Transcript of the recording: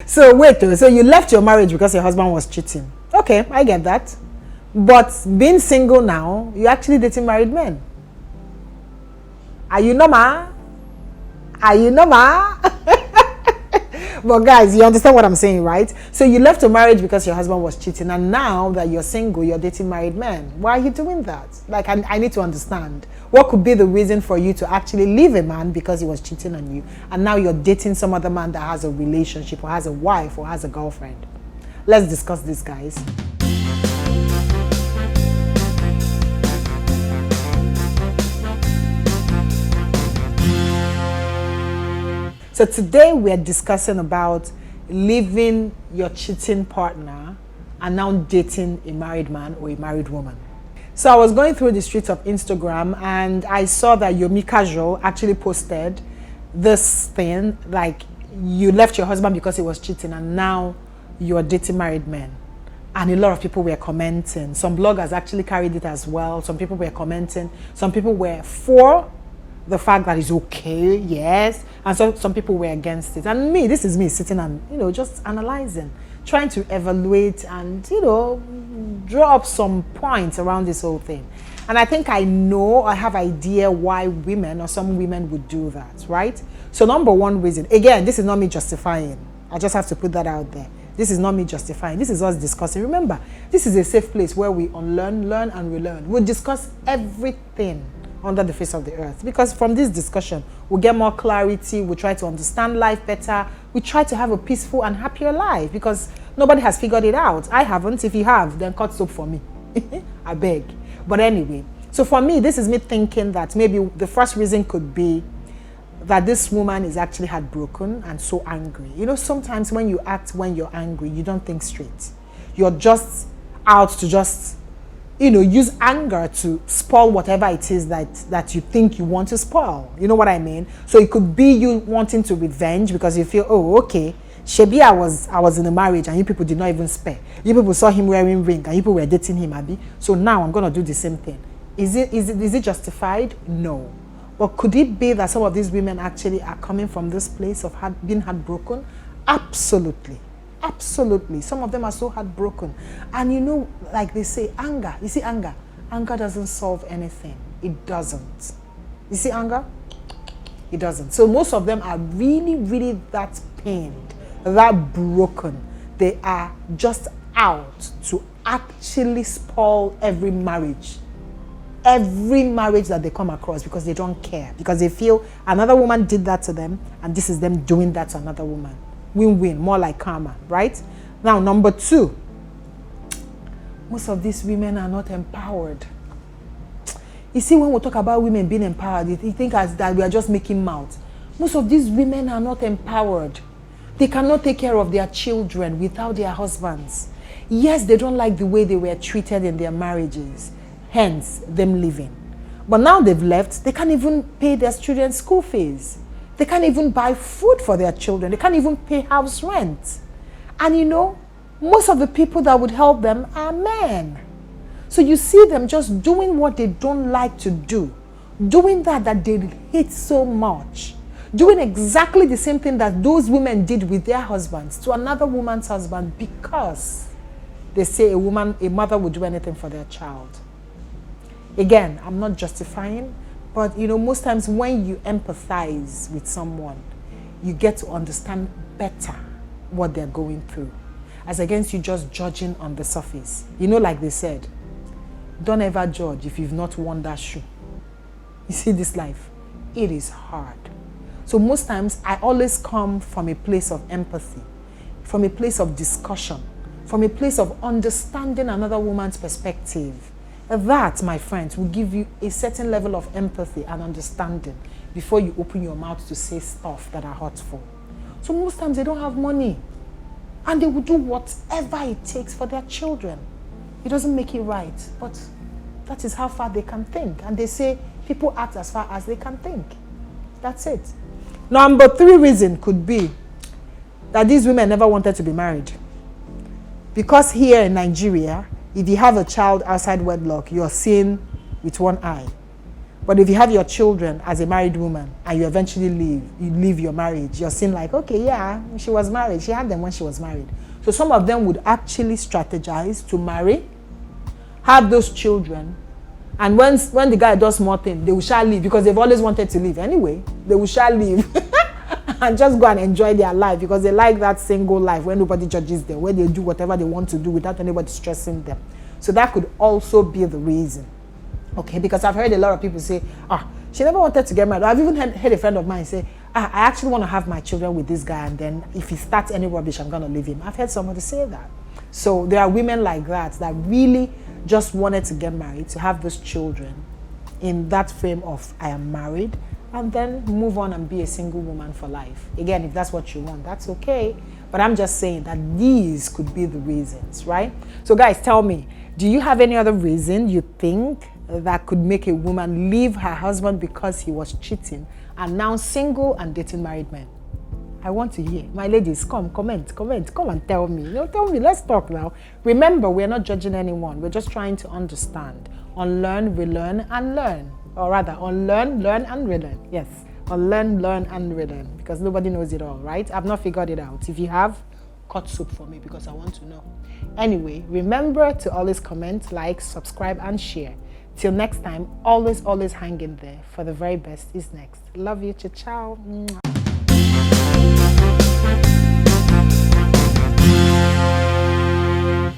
So wait, so you left your marriage because your husband was cheating. Okay, I get that. But being single now, you're actually dating married men. Are you normal? Are you normal? But guys, you understand what I'm saying, right? So you left your marriage because your husband was cheating, and now that you're single, you're dating married men. Why are you doing that? Like, I need to understand. What could be the reason for you to actually leave a man because he was cheating on you, and now you're dating some other man that has a relationship or has a wife or has a girlfriend? Let's discuss this, guys. So today we are discussing about leaving your cheating partner and now dating a married man or a married woman. So I was going through the streets of Instagram and I saw that Yomi Casual actually posted this thing, like you left your husband because he was cheating and now you're dating married men. And a lot of people were commenting. Some bloggers actually carried it as well. Some people were commenting. Some people were for the fact that it's okay, yes, and so some people were against it. And me, this is me sitting and just analyzing, trying to evaluate and draw up some points around this whole thing. And I think I have idea why women or some women would do that, right? So number one reason, again, this is not me justifying. I just have to put that out there. This is not me justifying. This is us discussing. Remember, this is a safe place where we unlearn, learn, and relearn. We'll discuss everything under the face of the earth, because from this discussion we'll get more clarity, we'll try to understand life better, we try to have a peaceful and happier life, because nobody has figured it out. I haven't. If you have, then cut soap for me. I beg. But anyway, so for me, this is me thinking that maybe the first reason could be that this woman is actually heartbroken and so angry. Sometimes when you act when you're angry, you don't think straight. You're just out to just use anger to spoil whatever it is that you think you want to spoil. You know what I mean? So it could be you wanting to revenge because you feel, oh, okay, Shebi, I was in a marriage and you people did not even spare. You people saw him wearing ring and you people were dating him, Abi. So now I'm going to do the same thing. Is it justified? No. But could it be that some of these women actually are coming from this place of being heartbroken? Absolutely. Absolutely. Some of them are so heartbroken. And like they say, anger. You see, anger doesn't solve anything. It doesn't. You see, anger? It doesn't. So most of them are really, really that pained, that broken. They are just out to actually spoil every marriage that they come across, because they don't care, because they feel another woman did that to them and this is them doing that to another woman. Win-win, more like karma, right? Now, number two, most of these women are not empowered. You see, when we talk about women being empowered, you think as that we are just making mouth. Most of these women are not empowered. They cannot take care of their children without their husbands. Yes, they don't like the way they were treated in their marriages, hence them leaving. But now they've left, they can't even pay their children's school fees. They can't even buy food for their children. They can't even pay house rent. And most of the people that would help them are men. So you see them just doing what they don't like to do. Doing that they hate so much. Doing exactly the same thing that those women did with their husbands to another woman's husband, because they say a mother would do anything for their child. Again, I'm not justifying. But, most times when you empathize with someone, you get to understand better what they're going through, as against you just judging on the surface. Like they said, don't ever judge if you've not worn that shoe. You see, this life, it is hard. So most times I always come from a place of empathy, from a place of discussion, from a place of understanding another woman's perspective. That, my friends, will give you a certain level of empathy and understanding before you open your mouth to say stuff that are hurtful. So most times they don't have money and they will do whatever it takes for their children. It doesn't make it right, but that is how far they can think. And they say people act as far as they can think. That's it. Number three reason could be that these women never wanted to be married. Because here in Nigeria, if you have a child outside wedlock, you're seen with one eye. But if you have your children as a married woman and you eventually leave your marriage, you're seen like, okay, yeah, she was married. She had them when she was married. So some of them would actually strategize to marry, have those children, and when the guy does more things, they will shall leave because they've always wanted to leave anyway. They will shall leave and just go and enjoy their life because they like that single life where nobody judges them, where they do whatever they want to do without anybody stressing them. So that could also be the reason. Okay, because I've heard a lot of people say, she never wanted to get married. I've even heard a friend of mine say, I actually want to have my children with this guy, and then if he starts any rubbish, I'm going to leave him. I've heard somebody say that. So there are women like that really just wanted to get married, to have those children in that frame of I am married, and then move on and be a single woman for life. Again, if that's what you want, that's okay. But I'm just saying that these could be the reasons, right? So guys, tell me, do you have any other reason you think that could make a woman leave her husband because he was cheating and now single and dating married men? I want to hear. My ladies, come and tell me. Tell me, let's talk now. Remember, we're not judging anyone. We're just trying to understand. Unlearn, relearn, and learn. Or rather, unlearn, learn, and relearn. Yes, unlearn, learn, and relearn. Because nobody knows it all, right? I've not figured it out. If you have, cut soup for me because I want to know. Anyway, remember to always comment, like, subscribe, and share. Till next time, always hang in there, for the very best is next. Love you, ciao.